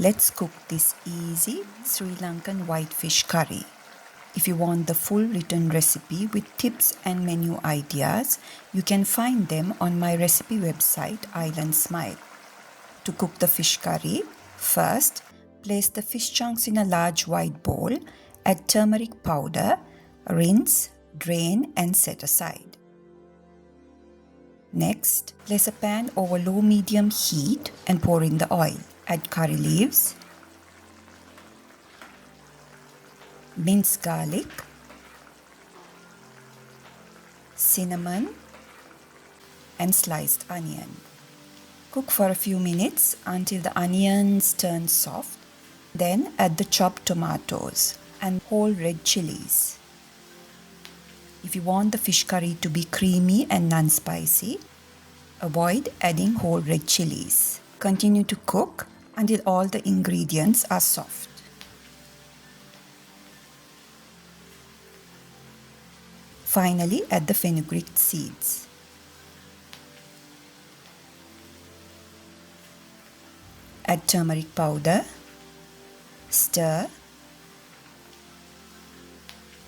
Let's cook this easy Sri Lankan whitefish curry. If you want the full written recipe with tips and menu ideas, you can find them on my recipe website Island Smile. To cook the fish curry, first place the fish chunks in a large wide bowl, add turmeric powder, rinse, drain and set aside. Next, place a pan over low-medium heat and pour in the oil. Add curry leaves, minced garlic, cinnamon, and sliced onion. Cook for a few minutes until the onions turn soft. Then add the chopped tomatoes and whole red chillies. If you want the fish curry to be creamy and non-spicy, avoid adding whole red chillies. Continue to cook until all the ingredients are soft. Finally, add the fenugreek seeds. Add turmeric powder. Stir.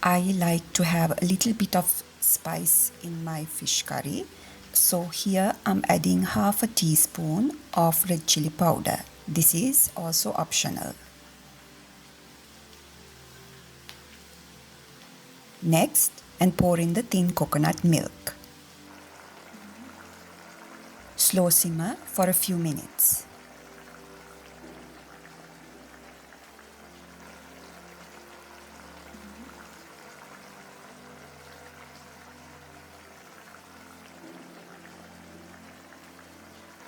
I like to have a little bit of spice in my fish curry. So here I'm adding half a teaspoon of red chilli powder. This is also optional. Next, and pour in the thin coconut milk. Slow simmer for a few minutes.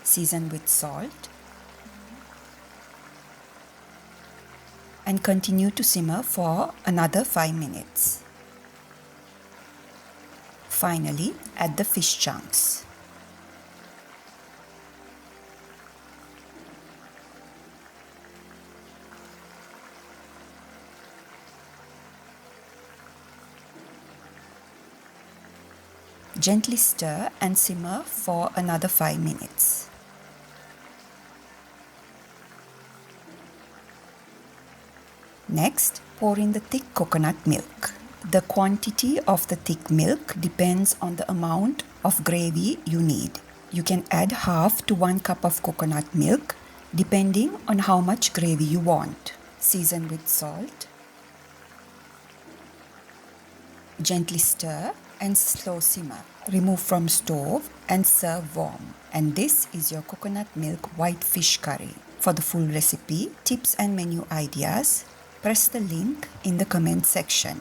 Season with salt and continue to simmer for another 5 minutes. Finally, add the fish chunks. Gently stir and simmer for another 5 minutes. Next, pour in the thick coconut milk. The quantity of the thick milk depends on the amount of gravy you need. You can add half to 1 cup of coconut milk depending on how much gravy you want. Season with salt. Gently stir and slow simmer. Remove from stove and serve warm. And this is your coconut milk white fish curry. For the full recipe, tips and menu ideas, press the link in the comment section.